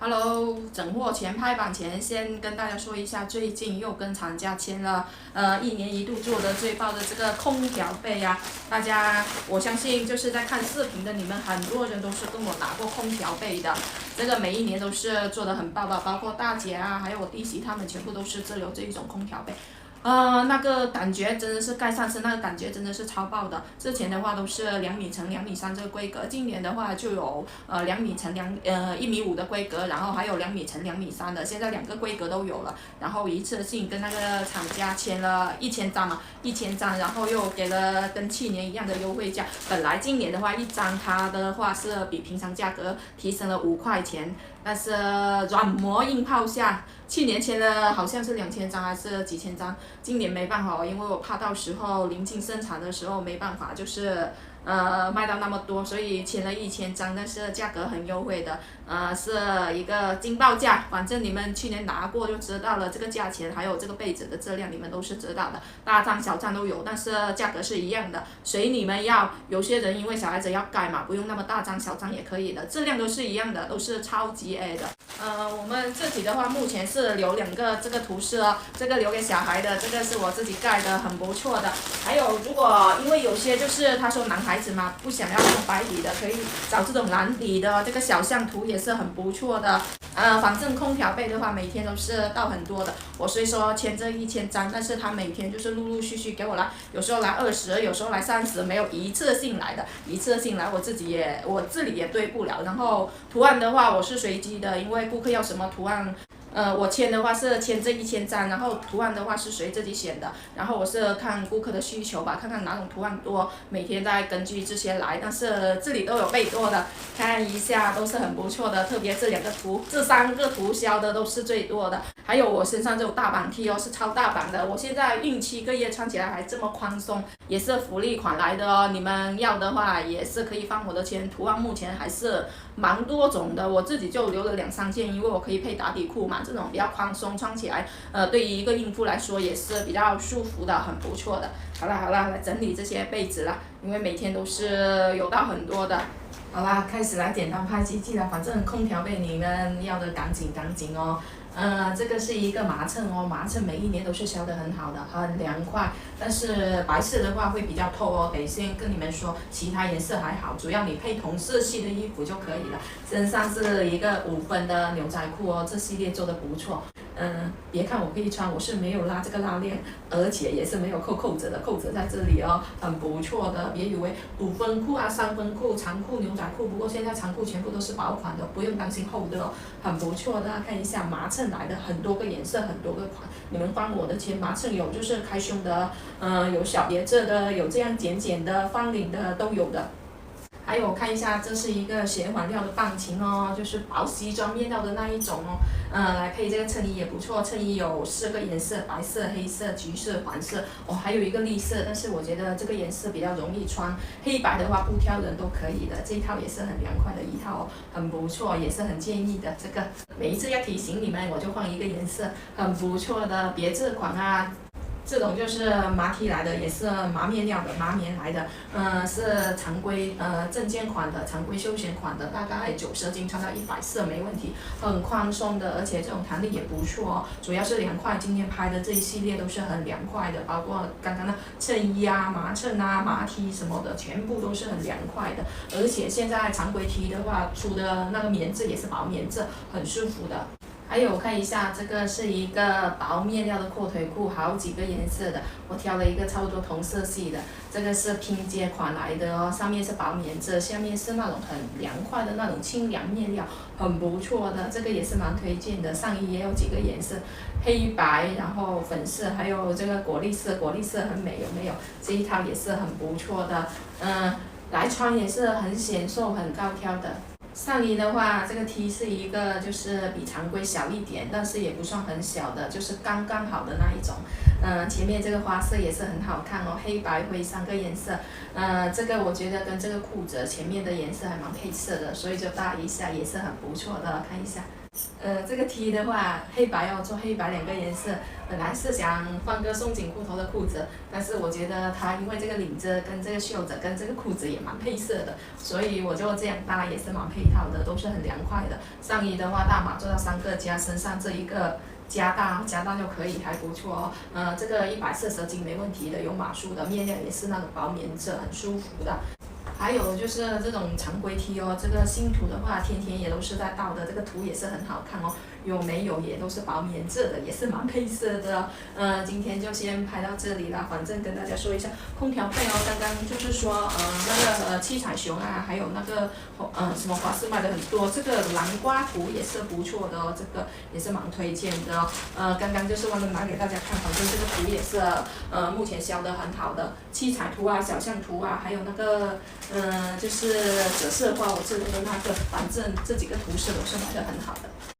Hello，整货前拍板前，先跟大家说一下，最近又跟厂家签了一年一度做的最爆的这个空调被啊，大家我相信就是在看视频的你们很多人都是跟我拿过空调被的，这个每一年都是做的很爆的，包括大姐啊，还有我弟媳他们全部都是有这一种空调被。那个感觉真的是盖上身，那个感觉真的是超爆的。之前的话都是2米乘2米3这个规格，今年的话就有2米乘1米5的规格，然后还有2米乘2米3的，现在2个规格都有了。然后一次性跟那个厂家签了1000张嘛，1000张，然后又给了跟去年一样的优惠价。本来今年的话，一张它的话是比平常价格提升了5块钱，但是软磨硬泡下，去年签了好像是2000张还是几千张，今年没办法，因为我怕到时候临近生产的时候没办法，就是卖到那么多，所以签了1000张，但是价格很优惠的，是一个惊爆价，反正你们去年拿过就知道了，这个价钱还有这个被子的质量你们都是知道的，大张小张都有，但是价格是一样的，随你们要。有些人因为小孩子要盖嘛，不用那么大张小张也可以的，质量都是一样的，都是超级 A 的。我们自己的话目前是留2个这个图示哦，这个留给小孩的，这个是我自己盖的，很不错的。还有如果因为有些就是他说男孩子嘛不想要用白底的，可以找这种蓝底的，这个小象图也是很不错的。反正空调被的话每天都是到很多的，我虽说签这1000张，但是他每天就是陆陆续续给我来，有时候来20，有时候来30，没有一次性来的，一次性来我这里也对不了。然后图案的话我是随机的，因为顾客要什么图案。我签的话是签这1000张，然后图案的话是随自己选的，然后我是看顾客的需求吧，看看哪种图案多，每天再根据这些来，但是这里都有被多的，看一下都是很不错的，特别这3个图销的都是最多的，还有我身上这种大版 T 哦，是超大版的，我现在孕7个月穿起来还这么宽松，也是福利款来的哦，你们要的话也是可以放我的钱，图案目前还是蛮多种的，我自己就留了2、3件，因为我可以配打底裤嘛。这种比较宽松，穿起来，对于一个孕妇来说也是比较舒服的，很不错的。好啦，来整理这些被子啦，因为每天都是有到很多的。好啦，开始来简单拍机器了，反正空调被你们要的赶紧哦。这个是一个麻衬哦，麻衬每一年都是销的很好的，很凉快。但是白色的话会比较透哦，得先跟你们说，其他颜色还好，主要你配同色系的衣服就可以了。身上是一个5分的牛仔裤哦，这系列做的不错。别看我可以穿，我是没有拉这个拉链，而且也是没有扣子的，扣子在这里哦，很不错的。别以为5分裤啊、3分裤、长裤、牛仔裤，不过现在长裤全部都是薄款的，不用担心厚的哦，很不错的。看一下麻衬来的，很多个颜色，很多个款，你们放我的钱，麻衬有就是开胸的，有小别致的，有这样剪的、方领的都有的。还有看一下，这是一个斜环料的棒琴哦，就是薄西装面料的那一种哦。来配这个衬衣也不错，衬衣有4个颜色，白色、黑色、橘色、黄色，还有一个绿色，但是我觉得这个颜色比较容易穿，黑白的话不挑人都可以的。这一套也是很凉快的一套哦，很不错，也是很建议的。这个每一次要提醒你们，我就换一个颜色，很不错的别致款啊。这种就是麻 T 来的，也是麻面料的，麻棉来的，是常规正肩款的，常规休闲款的，大概90斤穿到140没问题，很宽松的，而且这种弹力也不错哦，主要是凉快。今天拍的这一系列都是很凉快的，包括刚刚的衬衣啊、麻衬啊、麻 T 什么的，全部都是很凉快的。而且现在常规 T 的话，出的那个棉质也是薄棉质，很舒服的。还有看一下，这个是一个薄面料的阔腿裤，好几个颜色的，我挑了一个差不多同色系的。这个是拼接款来的哦，上面是薄棉质，下面是那种很凉快的那种清凉面料，很不错的。这个也是蛮推荐的。上衣也有几个颜色，黑白，然后粉色，还有这个果粒色，果粒色很美，有没有？这一套也是很不错的，来穿也是很显瘦，很高挑的。上衣的话，这个 T 是一个就是比常规小一点，但是也不算很小的，就是刚刚好的那一种。前面这个花色也是很好看哦，黑白灰3个颜色。这个我觉得跟这个裤子前面的颜色还蛮配色的，所以就搭一下也是很不错的，看一下。这个 T 的话，黑白哦，做黑白2个颜色。本来是想放个松紧裤头的裤子，但是我觉得它因为这个领子跟这个袖子跟这个裤子也蛮配色的，所以我就这样搭也是蛮配套的，都是很凉快的。上衣的话，大码做到3个加身上这一个加大就可以，还不错哦。这个140斤没问题的，有码数的，面料也是那种薄棉质，很舒服的。还有就是这种常规 T 哦，这个新图的话，天天也都是在倒的，这个图也是很好看哦。有没有也都是薄棉质的，也是蛮配色的。今天就先拍到这里了，反正跟大家说一下空调被哦，刚刚就是说那个七彩熊啊，还有那个什么华氏卖的很多，这个南瓜图也是不错的哦，这个也是蛮推荐的哦。刚刚就是忘了拿给大家看，反正这个图也是目前销的很好的，七彩图啊、小象图啊，还有那个就是折射花，我这里的那个，反正这几个图示都是卖的很好的。